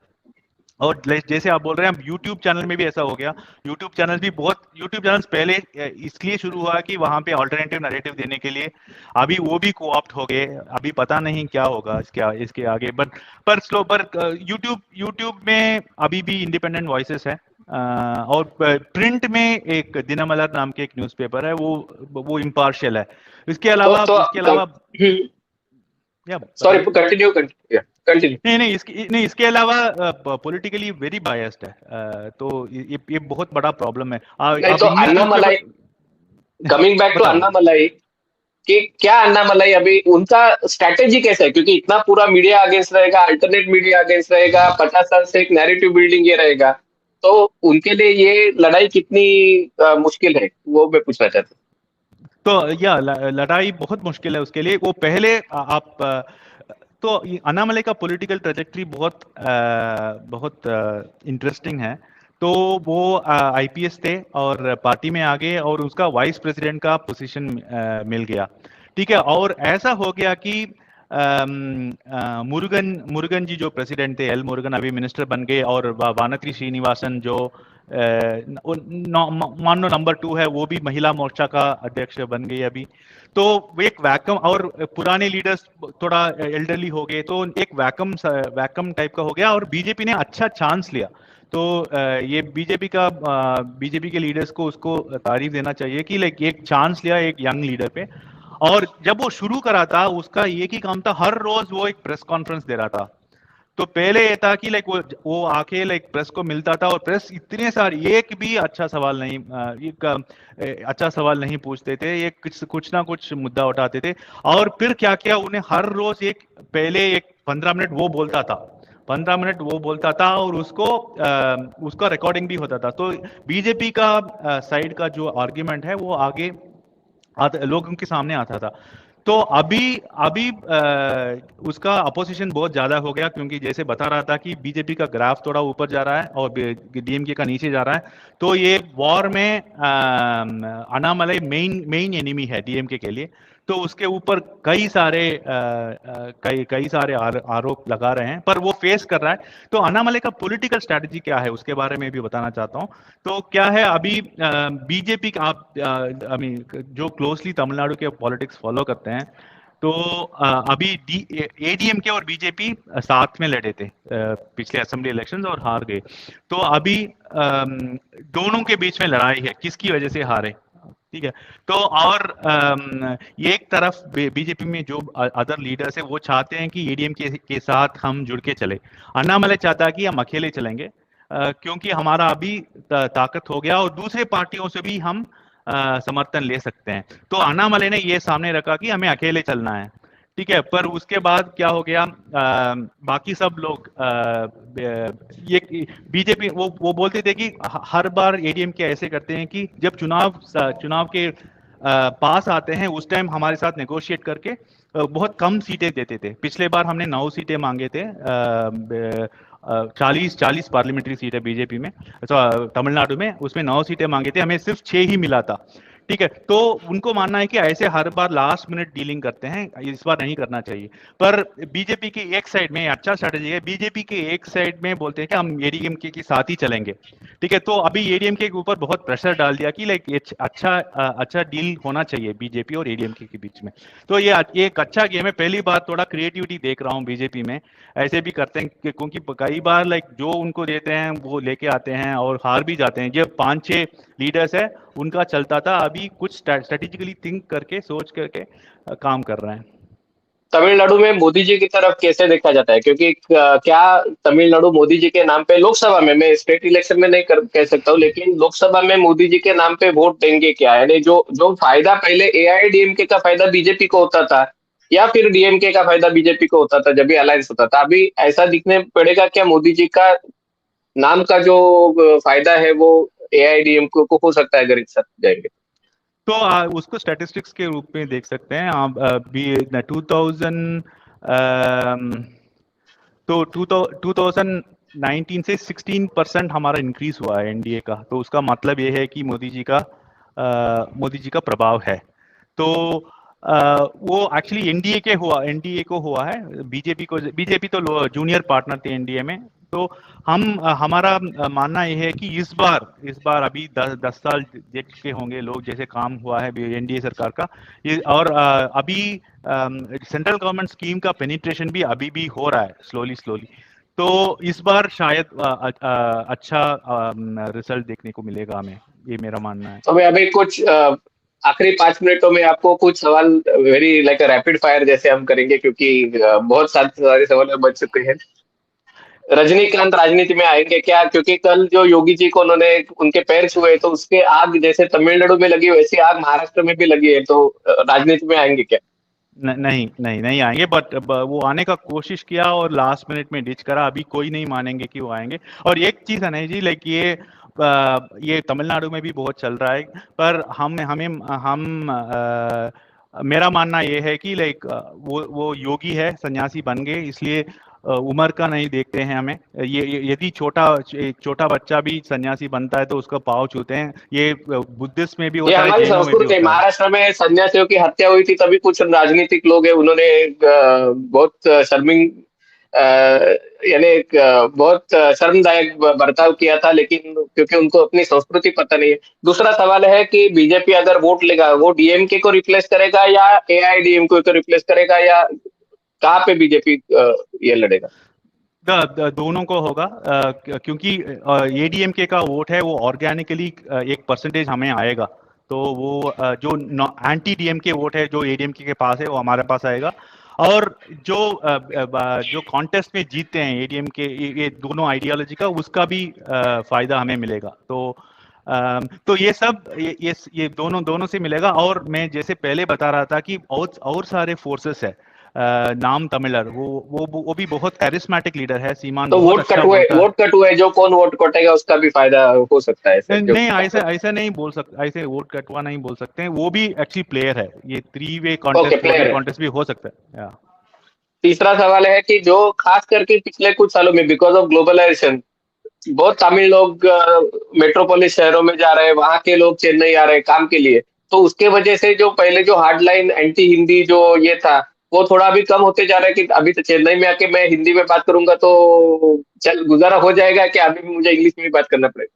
और जैसे आप बोल रहे हैं, अब यूट्यूब चैनल में भी ऐसा हो गया। यूट्यूब चैनल्स पहले इसलिए शुरू हुआ कि वहां पे ऑल्टरनेटिव नैरेटिव देने के लिए, अभी वो भी कोऑप्ट हो गए। अभी पता नहीं क्या होगा इसके आगे। पर यूट्यूब में अभी भी इंडिपेंडेंट वॉइसेस है। और प्रिंट में एक दिनमलर नाम के एक न्यूज़पेपर है, वो इम्पार्शियल है। इसके अलावा सॉरी, कंटिन्यू। नहीं, इसके अलावा पॉलिटिकली वेरी बायस्ड है। तो ये बहुत बड़ा प्रॉब्लम है। नहीं तो Annamalai, coming back to Annamalai, कि क्या अन्नामलाई अभी उनका स्ट्रैटेजी कैसा है? क्योंकि इतना पूरा मीडिया अगेंस्ट रहेगा, अल्टरनेट मीडिया अगेंस्ट रहेगा, 50 साल से एक नैरेटिव बिल्डिंग ये रहेगा, तो उनके लिए ये लड़ाई कितनी मुश्किल है, वो मैं पूछना चाहता हूँ। तो लड़ाई बहुत मुश्किल है उसके लिए। वो पहले आप तो अन्नामलाई का पॉलिटिकल ट्रैजेक्टरी बहुत इंटरेस्टिंग है। तो वो आईपीएस थे और पार्टी में आ गए और उसका वाइस प्रेसिडेंट का पोजीशन मिल गया, ठीक है। और ऐसा हो गया कि मुरुगन जी जो प्रेसिडेंट थे, एल मुरुगन, अभी मिनिस्टर बन गए। और वानथी श्रीनिवासन जो मान लो नंबर 2 है, वो भी महिला मोर्चा का अध्यक्ष बन गई अभी। तो एक वैकम, और पुराने लीडर्स थोड़ा एल्डरली हो गए, तो एक वैकम टाइप का हो गया। और बीजेपी ने अच्छा चांस लिया। तो ये बीजेपी के लीडर्स को उसको तारीफ देना चाहिए कि लाइक एक चांस लिया एक यंग लीडर पे। और जब वो शुरू करा था, उसका एक ही काम था, हर रोज वो एक प्रेस कॉन्फ्रेंस दे रहा था। तो पहले ये था कि लाइक वो आके लाइक प्रेस को मिलता था, और प्रेस इतने सारे एक भी अच्छा सवाल नहीं पूछते थे, ये कुछ ना कुछ मुद्दा उठाते थे। और फिर क्या किया, उन्हें हर रोज पहले 15 मिनट वो बोलता था, 15 मिनट वो बोलता था, और उसका रिकॉर्डिंग भी होता था। तो बीजेपी का साइड का जो आर्ग्यूमेंट है वो आगे लोगों के सामने आता था। तो अभी उसका अपोजिशन बहुत ज्यादा हो गया, क्योंकि जैसे बता रहा था कि बीजेपी का ग्राफ थोड़ा ऊपर जा रहा है और डीएमके का नीचे जा रहा है। तो ये वॉर में अन्नामलाई मेन एनिमी है डीएमके के लिए। तो उसके ऊपर कई सारे आरोप लगा रहे हैं, पर वो फेस कर रहा है। तो अन्नामलाई का पॉलिटिकल स्ट्रैटेजी क्या है उसके बारे में भी बताना चाहता हूं। तो क्या है, अभी बीजेपी का आप जो क्लोजली तमिलनाडु के पॉलिटिक्स फॉलो करते हैं, तो अभी एडीएमके और बीजेपी साथ में लड़े थे पिछले असेंबली इलेक्शंस और हार गए। तो अभी दोनों के बीच में लड़ाई है, किसकी वजह से हारे, ठीक है। तो और ये एक तरफ बीजेपी में जो अदर लीडर्स है वो चाहते हैं कि एडीएम के साथ हम जुड़ के चले। अन्नामलाई चाहता है कि हम अकेले चलेंगे, क्योंकि हमारा अभी ताकत हो गया और दूसरे पार्टियों से भी हम समर्थन ले सकते हैं। तो अन्नामलाई ने ये सामने रखा कि हमें अकेले चलना है, ठीक है। पर उसके बाद क्या हो गया, बाकी सब लोग ये बीजेपी वो बोलते थे कि हर बार एडीएम के ऐसे करते हैं कि जब चुनाव के पास आते हैं उस टाइम हमारे साथ नेगोशिएट करके बहुत कम सीटें देते थे। पिछले बार हमने 9 सीटें मांगे थे, 40 पार्लियामेंट्री सीटें बीजेपी में, तमिलनाडु में, उसमें 9 सीटें मांगे थे, हमें सिर्फ 6 ही मिला था, ठीक है, तो उनको मानना है कि ऐसे हर बार लास्ट मिनट डीलिंग करते हैं, इस बार नहीं करना चाहिए। पर बीजेपी की एक साइड में अच्छा स्ट्रेटेजी है, बीजेपी के एक साइड में बोलते हैं कि हम एडीएमके के साथ ही चलेंगे। ठीक है, तो अभी एडीएमके के ऊपर बहुत प्रेशर डाल दिया कि लाइक अच्छा डील होना चाहिए बीजेपी और एडीएमके के बीच में। तो ये एक अच्छा गेम है, पहली बार थोड़ा क्रिएटिविटी देख रहा हूँ बीजेपी में। ऐसे भी करते हैं क्योंकि कई बार लाइक जो उनको देते हैं वो लेके आते हैं और हार भी जाते हैं। जब 5-6 लीडर्स है उनका चलता था, अभी कुछ स्ट्रेटेजिकली थिंक करके सोच करके काम कर रहे हैं। तमिलनाडु में मोदी जी की तरफ कैसे देखा जाता है, क्योंकि क्या तमिलनाडु मोदी जी के नाम पे लोकसभा में, मैं स्टेट इलेक्शन में नहीं कह सकता हूँ, लेकिन लोकसभा में मोदी जी के नाम पे वोट देंगे क्या? यानी जो जो फायदा पहले एआईएडीएमके का फायदा बीजेपी को होता था, या फिर डीएमके का फायदा बीजेपी को होता था जब भी अलायंस होता था, अभी ऐसा दिखने पड़ेगा क्या मोदी जी का नाम का जो फायदा है वो एआईएडीएमके को हो सकता है अगर एक साथ जाएंगे? तो उसको स्टैटिस्टिक्स के रूप में देख सकते हैं आप। भी 2000 तो 2019 से 16% हमारा इंक्रीज हुआ है एनडीए का। तो उसका मतलब ये है कि मोदी जी का प्रभाव है। तो वो एक्चुअली एनडीए को हुआ है, बीजेपी तो जूनियर पार्टनर थे एनडीए में। तो हमारा मानना यह है कि इस बार अभी 10 साल देख के होंगे लोग जैसे काम हुआ है एनडीए सरकार का ये। और अभी सेंट्रल गवर्नमेंट स्कीम का पेनिट्रेशन भी अभी भी हो रहा है स्लोली। तो इस बार शायद अच्छा रिजल्ट देखने को मिलेगा हमें, ये मेरा मानना है। तो मैं अभी कुछ आखिरी 5 मिनटों में आपको कुछ सवाल वेरी लाइक रैपिड फायर जैसे हम करेंगे, क्योंकि बहुत सारे सवाल बच चुके हैं। रजनीकांत राजनीति में आएंगे क्या? क्योंकि कल जो योगी जी को उन्होंने उनके पैर छुए, तो उसके आग जैसे तमिलनाडु में लगी वैसी आग महाराष्ट्र में भी लगी है, तो राजनीति में आएंगे क्या? नहीं आएंगे, बट वो आने का कोशिश किया और लास्ट मिनट में डिच करा। अभी कोई नहीं मानेंगे कि वो आएंगे। और एक चीज है नहीं जी, लाइक ये तमिलनाडु में भी बहुत चल रहा है, पर मेरा मानना ये है कि लाइक वो योगी है, सन्यासी बन गए, इसलिए उम्र का नहीं देखते हैं हमें। यदि एक छोटा बच्चा भी सन्यासी बनता है तो उसका पाँव छूते हैं। ये बुद्धिस्ट में भी ये होता है, हमारी जैनों में भी संस्कृति है। होता है। महाराष्ट्र में सन्यासियों की हत्या हुई थी, तभी कुछ राजनीतिक लोग हैं, उन्होंने बहुत शर्मिंग यानी बहुत शर्मदायक बर्ताव किया था, लेकिन क्योंकि उनको अपनी संस्कृति पता नहीं है। दूसरा सवाल है कि बीजेपी अगर वोट लेगा, वो डीएमके को रिप्लेस करेगा या एआईडीएमके को रिप्लेस करेगा, या कहाँ पे बीजेपी ये लड़ेगा? दोनों को होगा, क्योंकि एडीएमके का वोट है वो ऑर्गेनिकली एक परसेंटेज हमें आएगा। तो वो जो एंटी डीएमके वोट है जो एडीएमके के पास है वो हमारे पास आएगा। और जो कॉन्टेस्ट में जीतते हैं एडीएमके, ये दोनों आइडियोलॉजी का, उसका भी फायदा हमें मिलेगा। तो ये सब ये दोनों से मिलेगा। और मैं जैसे पहले बता रहा था कि और सारे फोर्सेस है, नाम तमिलर, वो भी बहुत कैरिस्मेटिक लीडर है। सीमान तो बहुत अच्छा बोलता है। वोट कट हुए, जो कौन वोट कटेगा उसका भी फायदा हो सकता है सर? नहीं, ऐसा नहीं बोल सकते, ऐसे वोट कटवा नहीं बोल सकते हैं। वो भी एक्चुअली प्लेयर है। ये 3-वे कॉन्टेस्ट, 4-वे कॉन्टेस्ट भी हो सकता है। तीसरा सवाल है कि जो खास करके पिछले कुछ सालों में बिकॉज ऑफ ग्लोबलाइजेशन बहुत तमिल लोग मेट्रोपोलिस शहरों में जा रहे हैं, वहां के लोग चेन्नई आ रहे हैं काम के लिए, तो उसके वजह से जो पहले जो हार्ड लाइन एंटी हिंदी जो ये था, वो थोड़ा अभी कम होते जा रहा है कि अभी तो चेन्नई में आके मैं हिंदी में बात करूंगा तो चल गुजारा हो जाएगा, कि अभी भी मुझे इंग्लिश में भी बात करना पड़ेगा?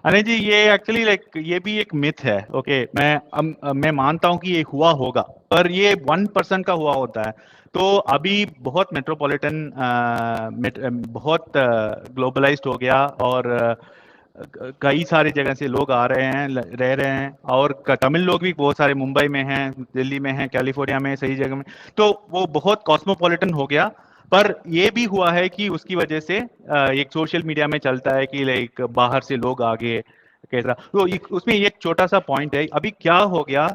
अरे जी, ये एक्चुअली लाइक ये भी एक मिथ है। ओके, मैं मानता हूं कि ये हुआ होगा, पर ये 1% का हुआ होता है। तो अभी बहुत मेट्रोपॉलिटन, बहुत ग्लोबलाइज्ड हो गया, और कई सारी जगह से लोग आ रहे हैं, रह रहे हैं। और तमिल लोग भी बहुत सारे मुंबई में हैं, दिल्ली में हैं, कैलिफोर्निया में, सही जगह में। तो वो बहुत कॉस्मोपॉलिटन हो गया। पर ये भी हुआ है कि उसकी वजह से एक सोशल मीडिया में चलता है कि लाइक बाहर से लोग आ गए कैसा। तो उसमें एक छोटा सा पॉइंट है। अभी क्या हो गया,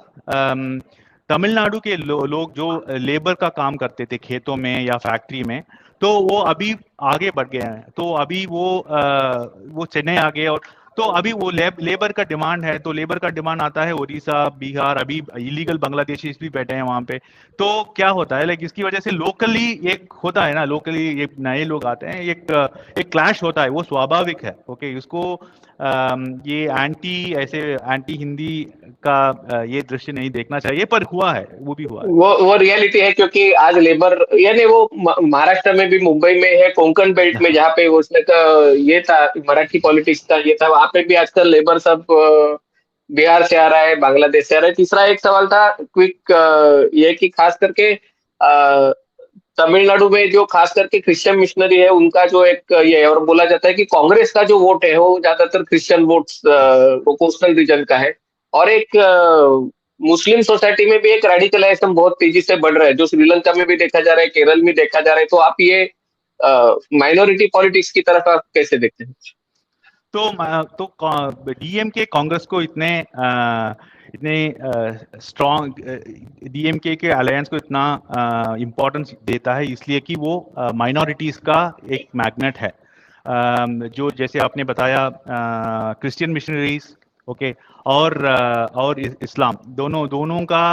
तमिलनाडु के लोग जो लेबर का काम करते थे खेतों में या फैक्ट्री में, तो वो अभी आगे बढ़ गए हैं। तो अभी वो चेन्नई आ गए। और तो अभी वो लेबर का डिमांड है, तो लेबर का डिमांड आता है उड़ीसा, बिहार। अभी इलीगल बांग्लादेशीज भी बैठे हैं वहां पे। तो क्या होता है, लाइक इसकी वजह से लोकली एक होता है ना, लोकली एक नए लोग आते हैं, एक क्लैश होता है, वो स्वाभाविक है। ओके, इसको ये एंटी हिंदी का ये दृश्य नहीं देखना चाहिए, पर हुआ है, वो भी हुआ है। वो रियलिटी है, क्योंकि आज लेबर, यानी वो महाराष्ट्र में भी, मुंबई में है, कोंकण बेल्ट में, हाँ। जहाँ पे उसने का ये था, मराठी पॉलिटिक्स का ये था, वहां पे भी आजकल लेबर सब बिहार से आ रहा है, बांग्लादेश से आ रहा है। तीसरा एक सवाल था क्विक, ये कि खास करके तमिलनाडु में जो खास करके क्रिश्चियन मिशनरी है, उनका जो एक ये है, और बोला जाता है कि कांग्रेस का जो वोट है वो ज्यादातर क्रिश्चियन वोट्स, वो कोस्टल रीजन का है। और एक मुस्लिम सोसाइटी में भी एक रेडिकलाइजेशन बहुत तेजी से बढ़ रहा है, जो श्रीलंका में भी देखा जा रहा है, केरल में देखा जा रहा है। तो आप ये माइनॉरिटी पॉलिटिक्स की तरफ आप कैसे देखते हैं? तो डीएमके कांग्रेस को इतने स्ट्रॉन्ग, डीएमके के अलायंस को इतना इम्पोर्टेंस देता है, इसलिए कि वो माइनॉरिटीज का एक मैग्नेट है। जो जैसे आपने बताया, क्रिश्चियन मिशनरीज, ओके, और इस्लाम, दोनों दोनों का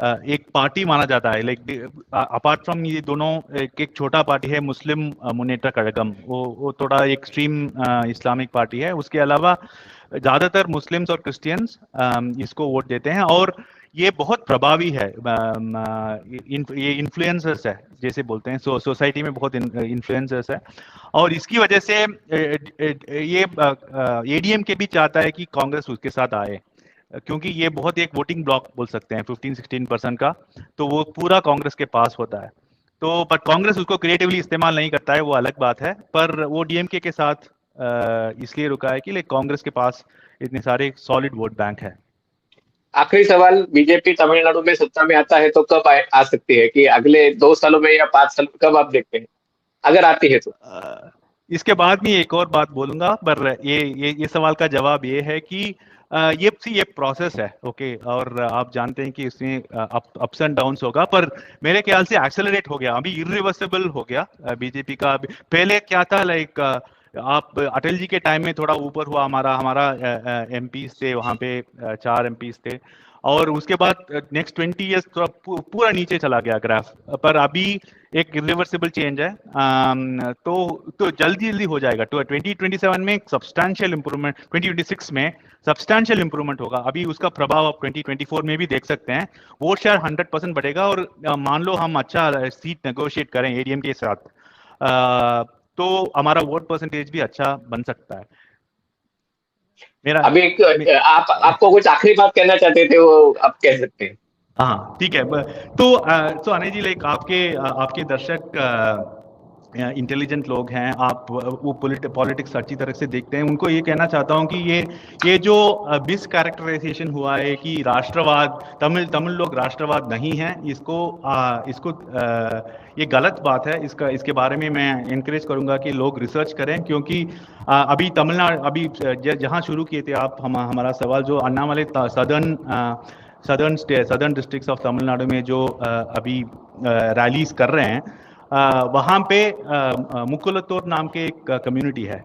एक पार्टी माना जाता है। लाइक अपार्ट फ्रॉम ये दोनों, एक छोटा पार्टी है मुस्लिम मुनेट्रा कड़गम, वो थोड़ा एक्सट्रीम इस्लामिक पार्टी है। उसके अलावा ज्यादातर मुस्लिम्स और क्रिश्चियंस इसको वोट देते हैं, और ये बहुत प्रभावी है। ये इन्फ्लुएंसर्स है, जैसे बोलते हैं, सोसाइटी में बहुत इन्फ्लुएंसर्स है। और इसकी वजह से ये एडीएम के भी चाहता है कि कांग्रेस उसके साथ आए, क्योंकि ये बहुत एक वोटिंग ब्लॉक बोल सकते हैं 15-16% का, तो वो पूरा कांग्रेस के पास होता है। तो पर कांग्रेस उसको क्रिएटिवली इस्तेमाल नहीं करता है, वो अलग बात है, पर वो डीएमके के साथ इसलिए रुका है कि कांग्रेस के पास इतने सारे सॉलिड वोट बैंक है। आखिरी सवाल, बीजेपी तमिलनाडु में सत्ता में आता है तो कब आ सकती है? कि अगले 2 सालों में या 5 साल, कब आप देखते हैं, अगर आती है तो? इसके बाद भी एक और बात बोलूंगा, पर ये सवाल का जवाब ये है कि ये प्रोसेस है, ओके, और आप जानते हैं कि इसमें अप्स एंड डाउन्स होगा, पर मेरे ख्याल से एक्सेलरेट हो गया, अभी इरिवर्सिबल हो गया बीजेपी का। पहले क्या था, लाइक आप अटल जी के टाइम में थोड़ा ऊपर हुआ, हमारा एमपीज थे वहां पे, 4 एमपीज थे, और उसके बाद नेक्स्ट 20 ईयर्स पूरा नीचे चला गया ग्राफ। पर अभी एक रिवर्सिबल चेंज है, तो जल्दी जल्दी हो जाएगा। तो 2027 में सब्सटैंशियल इंप्रूवमेंट, 2026 में सब्सटैंशियल इंप्रूवमेंट होगा। अभी उसका प्रभाव आप 2024 में भी देख सकते हैं। वोट शेयर 100% बढ़ेगा, और मान लो हम अच्छा सीट नेगोशिएट करें एडीएम के साथ, तो हमारा वोट परसेंटेज भी अच्छा बन सकता है। मेरा अभी आपको कुछ आखिरी बात कहना चाहते थे, वो आप कह सकते हैं। हाँ, ठीक है। तो अनिल जी, लाइक आपके दर्शक इंटेलिजेंट लोग हैं, आप वो पॉलिटिक्स अच्छी तरह से देखते हैं। उनको ये कहना चाहता हूँ कि ये जो मिस कैरेक्टराइजेशन हुआ है कि राष्ट्रवाद, तमिल लोग राष्ट्रवाद नहीं है, इसको ये गलत बात है। इसके बारे में मैं एनकरेज करूंगा कि लोग रिसर्च करें, क्योंकि अभी तमिलनाडु, अभी जहाँ शुरू किए थे आप हमारा सवाल, जो Annamalai southern districts of Tamil Nadu में जो अभी रैलीज कर रहे हैं, वहाँ पे मुकुलतोर नाम के एक कम्युनिटी है।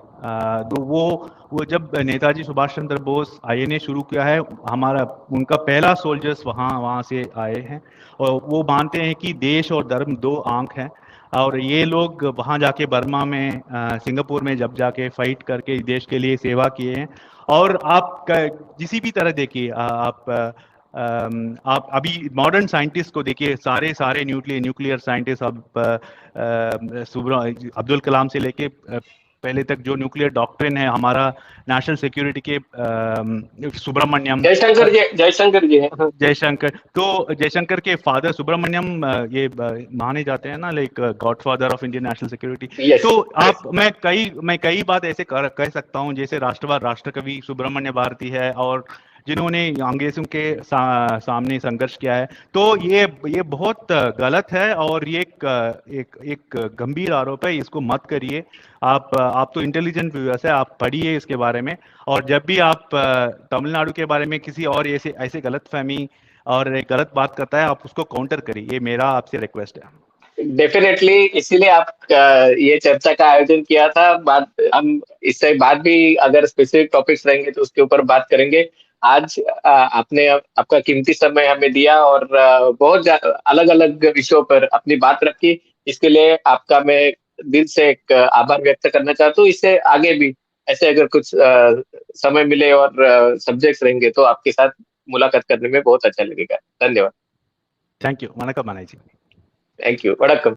तो वो जब नेताजी सुभाष चंद्र बोस आईएनए शुरू किया है, उनका पहला सोल्जर्स वहाँ से आए हैं, और वो मानते हैं कि देश और धर्म 2 आंख हैं। और ये लोग वहाँ जाके बर्मा में, सिंगापुर में जब जाके फाइट करके देश के लिए सेवा किए हैं। और आप किसी भी तरह देखिए, आप अभी मॉडर्न साइंटिस्ट को देखिए, सारे न्यूक्लियर साइंटिस्ट, अब अब्दुल कलाम से लेके पहले तक जो न्यूक्लियर डॉक्ट्रिन है हमारा नेशनल सिक्योरिटी के, सुब्रमण्यम जयशंकर जी है। जयशंकर, तो जयशंकर के फादर सुब्रमण्यम ये माने जाते हैं ना, like godfather of Indian national security. तो मैं कई बात ऐसे कह सकता हूँ, जैसे राष्ट्रवाद राष्ट्रकवि सुब्रमण्य भारती है, और जिन्होंने अंग्रेजों के सामने संघर्ष किया है। तो ये बहुत गलत है, और ये एक गंभीर आरोप है, इसको मत करिए। आप तो इंटेलिजेंट व्यूअर्स है, आप पढ़िए इसके बारे में, और जब भी आप तमिलनाडु के बारे में किसी और ऐसे गलतफहमी और एक गलत बात करता है, आप उसको काउंटर करिए, ये मेरा आपसे रिक्वेस्ट है। डेफिनेटली, इसीलिए आप ये चर्चा का आयोजन किया था। हम इससे बाद भी अगर स्पेसिफिक टॉपिक्स रहेंगे तो उसके ऊपर बात करेंगे। आज आपने आपका कीमती समय हमें दिया, और बहुत अलग अलग विषयों पर अपनी बात रखी। इसके लिए आपका मैं दिल से एक आभार व्यक्त करना चाहता हूँ। इससे आगे भी ऐसे अगर कुछ समय मिले और सब्जेक्ट्स रहेंगे तो आपके साथ मुलाकात करने में बहुत अच्छा लगेगा। धन्यवाद। Thank you. Vanakkam Anai ji. Thank you. Vanakkam.